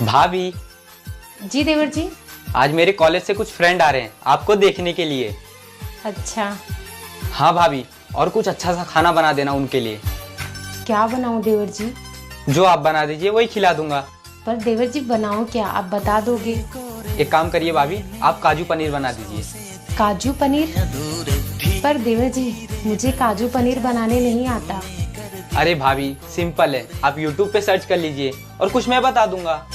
भाभी। जी देवर जी। आज मेरे कॉलेज से कुछ फ्रेंड आ रहे हैं आपको देखने के लिए। अच्छा। हाँ भाभी, और कुछ अच्छा सा खाना बना देना उनके लिए। क्या बनाऊं देवर जी? जो आप बना दीजिए वही खिला दूंगा। पर देवर जी बनाऊं क्या, आप बता दोगे? एक काम करिए भाभी, आप काजू पनीर बना दीजिए। काजू पनीर? पर देवर जी मुझे काजू पनीर बनाने नहीं आता। अरे भाभी सिंपल है, आप YouTube पे सर्च कर लीजिए और कुछ मैं बता दूंगा।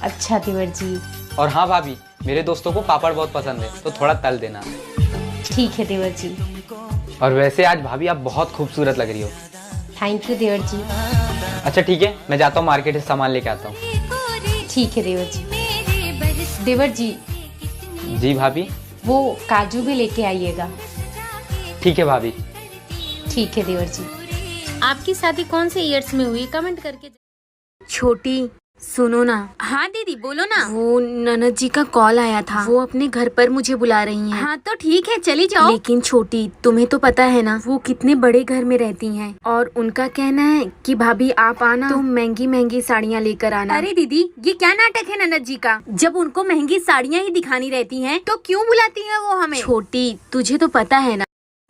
अच्छा देवर जी। और हाँ भाभी, मेरे दोस्तों को पापड़ बहुत पसंद है तो थोड़ा तल देना। ठीक है देवर जी। और वैसे आज भाभी आप बहुत खूबसूरत लग रही हो। थैंक यू देवर जी। अच्छा ठीक है, मैं जाता हूँ मार्केट से सामान लेके आता हूँ। ठीक है देवर जी। देवर जी। जी भाभी। वो काजू भी लेके आइएगा। ठीक है भाभी। ठीक है देवर जी। आपकी शादी कौन से ईयर्स में हुई, कमेंट करके। छोटी सुनो ना। हाँ दीदी बोलो ना। वो ननद जी का कॉल आया था, वो अपने घर पर मुझे बुला रही हैं। हाँ तो ठीक है चली जाओ। लेकिन छोटी तुम्हें तो पता है ना वो कितने बड़े घर में रहती हैं और उनका कहना है कि भाभी आप आना तो महंगी महंगी साड़ियाँ लेकर आना। अरे दीदी ये क्या नाटक है ननद जी का, जब उनको महंगी साड़ियाँ ही दिखानी रहती हैं तो क्यों बुलाती हैं वो हमें। छोटी तुझे तो पता है ना,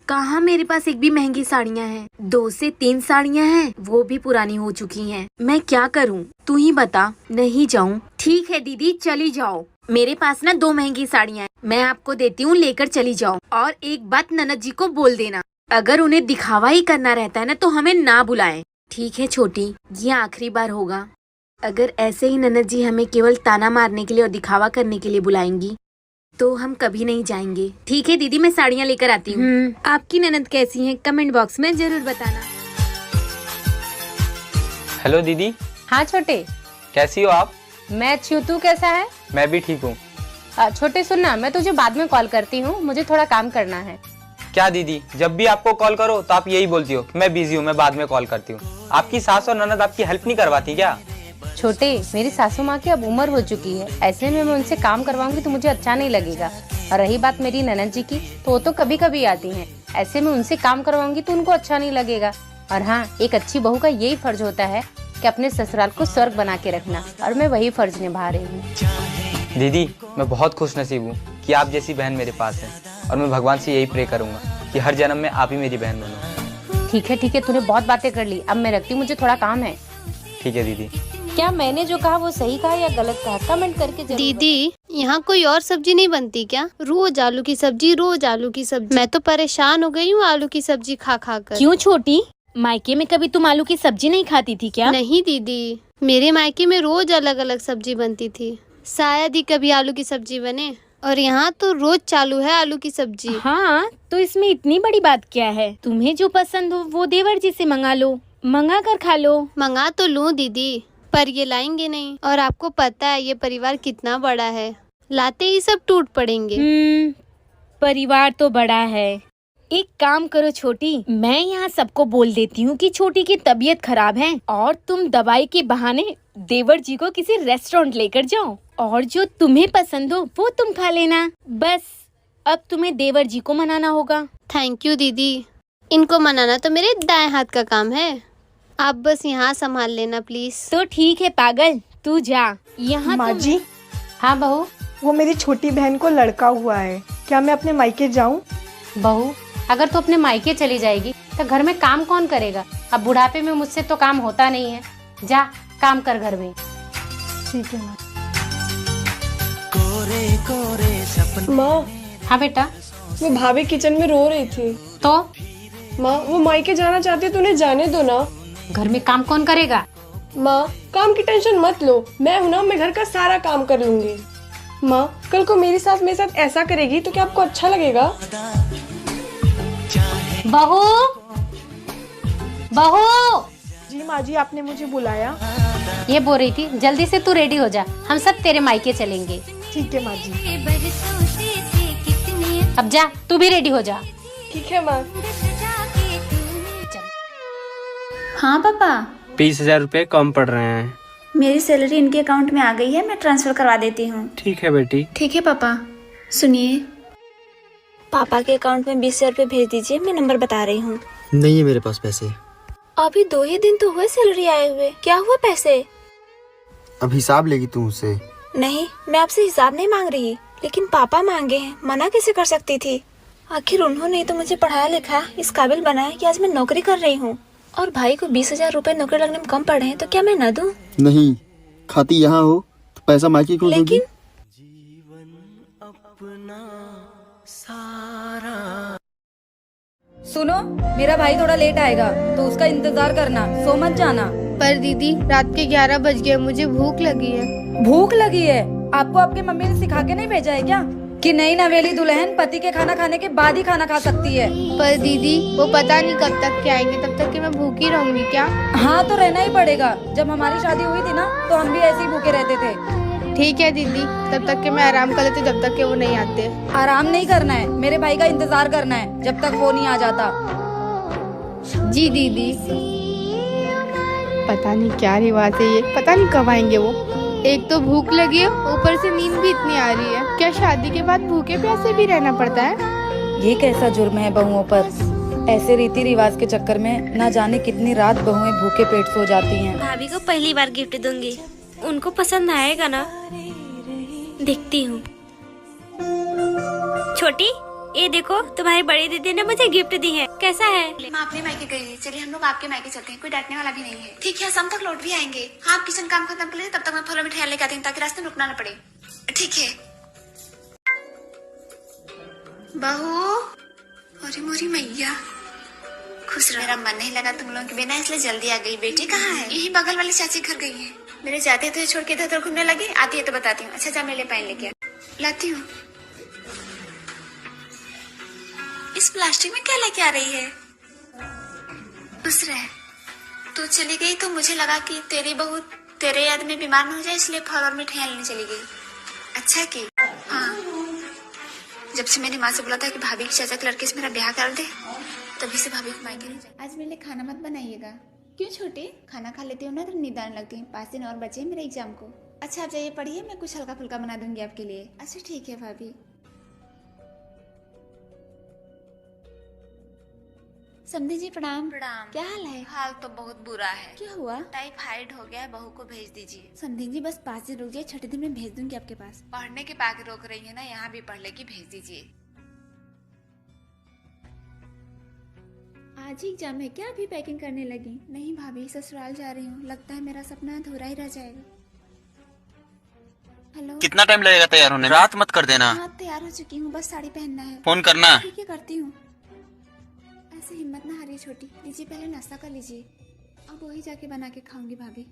कहाँ मेरे पास एक भी महंगी साड़ियाँ हैं। 2 से 3 साड़ियाँ हैं, वो भी पुरानी हो चुकी हैं। मैं क्या करूँ तू ही बता। नहीं जाऊँ? ठीक है दीदी चली जाओ। मेरे पास ना 2 महंगी साड़ियाँ हैं, मैं आपको देती हूँ, लेकर चली जाओ। और एक बात ननद जी को बोल देना, अगर उन्हें दिखावा ही करना रहता है ना तो हमें ना बुलाएं। ठीक है छोटी, ये आखिरी बार होगा। अगर ऐसे ही ननद जी हमें केवल ताना मारने के लिए और दिखावा करने के लिए बुलाएंगी तो हम कभी नहीं जाएंगे। ठीक है दीदी मैं साड़ियाँ लेकर आती हूँ। आपकी ननद कैसी है कमेंट बॉक्स में जरूर बताना। हेलो दीदी। हाँ छोटे। कैसी हो आप? मैं अच्छी हूँ, तू कैसा है? मैं भी ठीक हूँ। छोटे सुनना, मैं तुझे बाद में कॉल करती हूँ, मुझे थोड़ा काम करना है। क्या दीदी, जब भी आपको कॉल करो तो आप यही बोलती हो कि मैं बिजी हूँ, मैं बाद में कॉल करती हूँ। आपकी सास और ननद आपकी हेल्प नहीं करवाती क्या? छोटे मेरी सासू माँ की अब उम्र हो चुकी है, ऐसे में मैं उनसे काम करवाऊंगी तो मुझे अच्छा नहीं लगेगा। और रही बात मेरी ननद जी की, तो वो तो कभी कभी आती हैं, ऐसे में उनसे काम करवाऊंगी तो उनको अच्छा नहीं लगेगा। और हाँ, एक अच्छी बहू का यही फर्ज होता है कि अपने ससुराल को स्वर्ग बना के रखना, और मैं वही फर्ज निभा रही हूँ। दीदी मैं बहुत खुश नसीब हूँ कि आप जैसी बहन मेरे पास है, और मैं भगवान से यही प्रे करूंगा कि हर जन्म में आप ही मेरी बहन बनो। ठीक है, तूने बहुत बातें कर ली, अब मैं रखती हूँ, मुझे थोड़ा काम है। ठीक है दीदी। क्या मैंने जो कहा वो सही कहा या गलत कहा, कमेंट करके जरूर। दीदी यहाँ कोई और सब्जी नहीं बनती क्या? रोज आलू की सब्जी, रोज आलू की सब्जी। मैं तो परेशान हो गई हूँ आलू की सब्जी खा खा कर। क्यों छोटी, मायके में कभी तुम आलू की सब्जी नहीं खाती थी क्या? नहीं दीदी, मेरे मायके में रोज अलग अलग सब्जी बनती थी, शायद ही कभी आलू की सब्जी बने, और यहाँ तो रोज चालू है आलू की सब्जी। हाँ तो इसमें इतनी बड़ी बात क्या है? तुम्हें जो पसंद हो वो देवर जी से मंगा लो, मंगा कर खा लो। मंगा तो लूँ दीदी, पर ये लाएंगे नहीं, और आपको पता है ये परिवार कितना बड़ा है, लाते ही सब टूट पड़ेंगे। परिवार तो बड़ा है। एक काम करो छोटी, मैं यहाँ सबको बोल देती हूँ कि छोटी की तबीयत खराब है और तुम दवाई के बहाने देवर जी को किसी रेस्टोरेंट लेकर जाओ, और जो तुम्हें पसंद हो वो तुम खा लेना। बस अब तुम्हें देवर जी को मनाना होगा। थैंक यू दीदी, इनको मनाना तो मेरे दाएं हाथ का काम है, आप बस यहाँ संभाल लेना प्लीज। तो ठीक है पागल, तू जा। यहाँ माँ जी। हाँ बहू। वो मेरी छोटी बहन को लड़का हुआ है, क्या मैं अपने मायके जाऊँ? बहू अगर तू अपने मायके चली जाएगी तो घर में काम कौन करेगा? अब बुढ़ापे में मुझसे तो काम होता नहीं है, जा काम कर घर में। ठीक है माँ। हाँ बेटा। वो भाभी किचन में रो रही थी। तो माँ वो मायके जाना चाहती तो उन्हें जाने दो ना। घर में काम कौन करेगा? माँ काम की टेंशन मत लो, मैं हूँ ना, मैं घर का सारा काम कर लूंगी। माँ कल को मेरी सास मेरे साथ ऐसा करेगी तो क्या आपको अच्छा लगेगा? बहू, बहू। जी माँ जी, आपने मुझे बुलाया? ये बोल रही थी जल्दी से तू रेडी हो जा, हम सब तेरे मायके चलेंगे। ठीक है माँ जी। अब जा तू भी रेडी हो जा। ठीक है माँ। हाँ पापा। 20,000 रुपए कम पड़ रहे हैं। मेरी सैलरी इनके अकाउंट में आ गई है, मैं ट्रांसफर करवा देती हूँ। ठीक है बेटी। ठीक है पापा। सुनिए, पापा के अकाउंट में 20,000 रुपए भेज दीजिए, मैं नंबर बता रही हूँ। नहीं है मेरे पास पैसे। अभी 2 ही दिन तो हुए सैलरी आए हुए, क्या हुआ पैसे? अब हिसाब लेगी तू उससे? नहीं, मैं आपसे हिसाब नहीं मांग रही, लेकिन पापा मांगे हैं, मना कैसे कर सकती थी। आखिर उन्होंने तो मुझे पढ़ाया लिखा, इस काबिल बनाया कि आज मैं नौकरी कर रही हूँ। और भाई को 20,000 रुपए नौकरी लगने में कम पड़े हैं, तो क्या मैं न दूं? नहीं, खाती यहाँ हो तो पैसा मायके क्यों दोगी? लेकिन सुनो, मेरा भाई थोड़ा लेट आएगा तो उसका इंतजार करना, सो मत जाना। पर दीदी रात के 11 बज गए, मुझे भूख लगी है। भूख लगी है? आपको आपके मम्मी ने सिखा के नहीं भेजा है क्या कि नई नवेली दुल्हन पति के खाना खाने के बाद ही खाना खा सकती है? पर दीदी वो पता नहीं कब तक के आएंगे, तब तक कि मैं भूखी रहूंगी क्या? हाँ तो रहना ही पड़ेगा। जब हमारी शादी हुई थी ना तो हम भी ऐसे ही भूखे रहते थे। ठीक है दीदी, तब तक के मैं आराम कर लेती, जब तक के वो नहीं आते। आराम नहीं करना है, मेरे भाई का इंतजार करना है जब तक वो नहीं आ जाता। जी दीदी। पता नहीं क्या रिवाज है ये, पता नहीं कब आएंगे वो। एक तो भूख लगी है, ऊपर से नींद भी इतनी आ रही है। क्या शादी के बाद भूखे प्यासे भी रहना पड़ता है? ये कैसा जुर्म है बहुओं पर? ऐसे रीति रिवाज के चक्कर में न जाने कितनी रात बहुएं भूखे पेट सो जाती हैं। भाभी को पहली बार गिफ्ट दूंगी, उनको पसंद आएगा ना? देखती हूँ। छोटी, ये देखो तुम्हारी बड़ी दीदी ने मुझे गिफ्ट दी है, कैसा है? मैं अपने मायके गई है, चलिए हम लोग आपके मायके चलते हैं, कोई डांटने वाला भी नहीं है। ठीक है, शाम तक लौट भी आएंगे। हाँ, आप किचन काम खत्म कर लीजिए, तब तक मैं फलों में ठहर लेके आती हूँ ताकि रास्ते में रुकना न पड़े। ठीक है बहू। अरे मोरी मैया, खुश रहो। मेरा मन नहीं लगा तुम लोगों के बिना, इसलिए जल्दी आ गई। बेटी कहाँ है? यही बगल वाली चाची घर गई है। मेरे जाते तो छोड़ के इधर उधर घूमने लगी, आती है तो बताती हूँ। अच्छा जा, मेरे लिए पानी लेके आ, लाती हूँ। इस प्लास्टिक में क्या लेके आ रही है? खुश रह। तू चली गई तो मुझे लगा कि तेरी बहू तेरे याद में बीमार न हो जाए, इसलिए फल और मिठाइयाँ लेने चली गई। अच्छा की। हाँ, जब से मैंने माँ से बोला था कि भाभी की चाचा के लड़के से मेरा ब्याह कर दे, तभी से भाभी को मायके नहीं जाए। आज मेरे लिए खाना मत बनाइएगा। क्यों छोटे? खाना खा लेती हूँ ना तो नींद आने लगती है। 5 दिन और बचे हैं मेरे एग्जाम को। अच्छा आप जाइए पढ़िए, मैं कुछ हल्का फुल्का बना दूंगी आपके लिए। अच्छा ठीक है भाभी। समधी जी प्रणाम। प्रणाम। क्या हाल है? हाल तो बहुत बुरा है। क्या हुआ? टाइफाइड हो गया है, बहू को भेज दीजिए। समधी जी बस 5 दिन रुक जाइए, 6ठे दिन में भेज दूंगी आपके पास। पढ़ने के बाकी रोक रही है ना, यहाँ भी पढ़ लेगी, भेज दीजिए। आज ही एग्जाम है क्या? अभी पैकिंग करने लगी? नहीं भाभी, ससुराल जा रही हूँ, लगता है मेरा सपना अधूरा ही रह जाएगा। हेलो, कितना टाइम लगेगा तैयार होने? रात मत कर देना। हाँ तैयार हो चुकी हूँ, बस साड़ी पहनना है। फोन करना। ठीक है करती हूँ। ऐसे हिम्मत ना हारिए छोटी, लीजिए पहले नाश्ता कर लीजिए, अब वही जाके बना के खाऊंगी भाभी।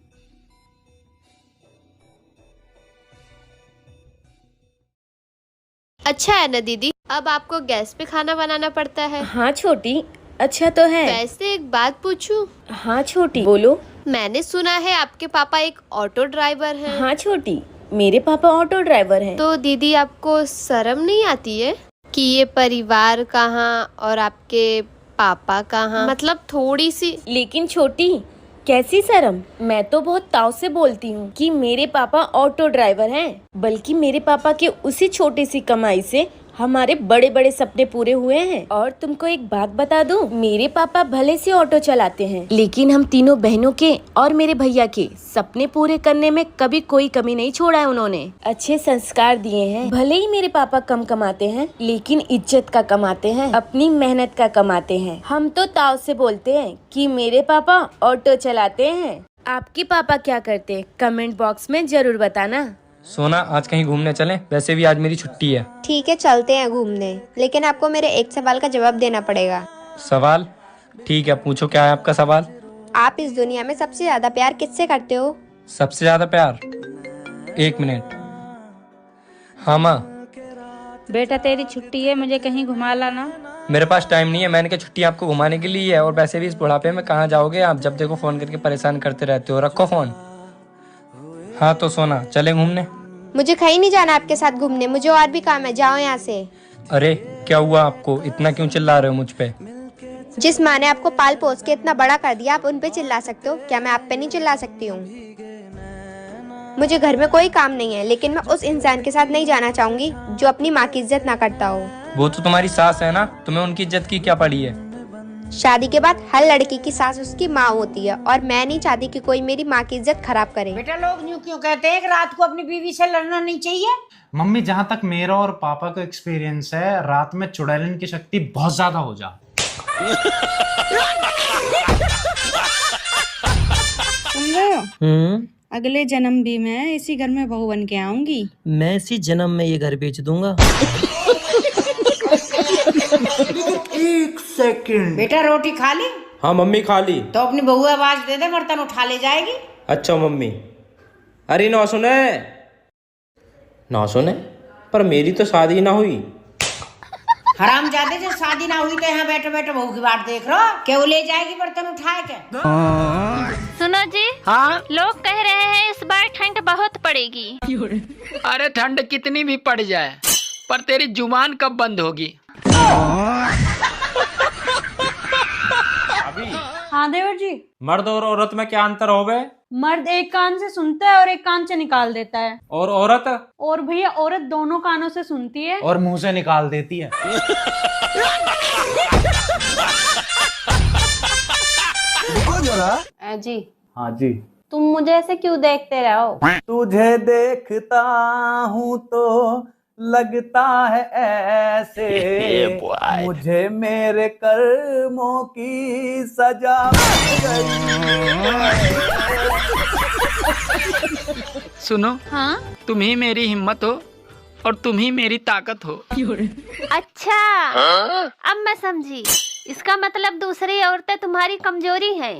अच्छा है ना दीदी, अब आपको गैस पे खाना बनाना पड़ता है। हाँ छोटी, अच्छा तो है। वैसे एक बात पूछूं? हाँ छोटी, बोलो। मैंने सुना है आपके पापा एक ऑटो ड्राइवर हैं। हाँ छोटी, मेरे पापा ऑटो ड्राइवर हैं। तो दीदी आपको शर्म नहीं आती है कि ये परिवार कहाँ और आपके पापा कहाँ? मतलब थोड़ी सी। लेकिन छोटी, कैसी शर्म? मैं तो बहुत ताव से बोलती हूँ कि मेरे पापा ऑटो ड्राइवर हैं, बल्कि मेरे पापा के उसी छोटी सी कमाई से हमारे बड़े बड़े सपने पूरे हुए हैं। और तुमको एक बात बता दूं, मेरे पापा भले से ऑटो चलाते हैं, लेकिन हम तीनों बहनों के और मेरे भैया के सपने पूरे करने में कभी कोई कमी नहीं छोड़ा है। उन्होंने अच्छे संस्कार दिए हैं। भले ही मेरे पापा कम कमाते हैं, लेकिन इज्जत का कमाते हैं, अपनी मेहनत का कमाते हैं। हम तो ताव से बोलते हैं कि मेरे पापा ऑटो चलाते हैं। आपके पापा क्या करते हैं? कमेंट बॉक्स में जरूर बताना। सोना, आज कहीं घूमने चलें? वैसे भी आज मेरी छुट्टी है। ठीक है चलते हैं घूमने, लेकिन आपको मेरे एक सवाल का जवाब देना पड़ेगा। सवाल? ठीक है, पूछो क्या है आपका सवाल। आप इस दुनिया में सबसे ज्यादा प्यार किससे करते हो? सबसे ज्यादा प्यार? 1 मिनट। हाँ माँ। बेटा तेरी छुट्टी है, मुझे कहीं घुमा लाना। मेरे पास टाइम नहीं है, मैंने कहा छुट्टी आपको घुमाने के लिए है, और वैसे भी इस बुढ़ापे में कहाँ जाओगे आप? जब देखो फोन करके परेशान करते रहते हो। रखो फोन। हाँ तो सोना, चले घूमने? मुझे कहीं नहीं जाना आपके साथ घूमने, मुझे और भी काम है, जाओ यहाँ से। अरे क्या हुआ आपको? इतना क्यों चिल्ला रहे हो मुझ पे? जिस माँ ने आपको पाल पोस के इतना बड़ा कर दिया, आप उन पे चिल्ला सकते हो? क्या मैं आप पे नहीं चिल्ला सकती हूँ? मुझे घर में कोई काम नहीं है, लेकिन मैं उस इंसान के साथ नहीं जाना चाहूंगी जो अपनी माँ की इज्जत ना करता हो। वो तो तुम्हारी सास है ना, तुम्हें उनकी इज्जत की क्या पड़ी है? शादी के बाद हर लड़की की सास उसकी माँ होती है और मैं नहीं चाहती कि कोई मेरी माँ की इज्जत खराब करे। बेटा लोग यूँ क्यों कहते हैं कि रात को अपनी बीवी से लड़ना नहीं चाहिए? मम्मी जहाँ तक मेरा और पापा का एक्सपीरियंस है, रात में चुड़ैलन की शक्ति बहुत ज्यादा हो जा। सुन रहे हो? अगले जन्म भी मैं इसी घर में बहू बन के आऊंगी। मैं इसी जन्म में ये घर बेच दूंगा। एक सेकंड। बेटा रोटी खा ली? हाँ मम्मी खा ली। तो अपनी बहू आवाज दे दे, बर्तन उठा ले जाएगी। अच्छा मम्मी। अरे ना सुने पर मेरी तो शादी ना हुई। हरामजादे, जो शादी ना हुई तो यहाँ बैठे बैठे बहू की बात देख रहे हो? क्या वो ले जाएगी बर्तन उठाए के? सुनो जी। हाँ? लोग कह रहे हैं इस बार ठंड बहुत पड़ेगी। अरे ठंड कितनी भी पड़ जाए, पर तेरी जुबान कब बंद होगी? हाँ देवर जी। मर्द और औरत में क्या अंतर हो गए? मर्द एक कान से सुनता है और एक कान से निकाल देता है। और औरत? और भैया औरत दोनों कानों से सुनती है और मुंह से निकाल देती है। जी। हाँ जी। तुम मुझे ऐसे क्यों देखते रहो? तुझे देखता हूँ तो लगता है ऐसे मुझे मेरे कर्मों की सजा। सुनो। हाँ? तुम ही मेरी हिम्मत हो और तुम ही मेरी ताकत हो। अच्छा। अब मैं समझी, इसका मतलब दूसरी औरतें तुम्हारी कमजोरी है।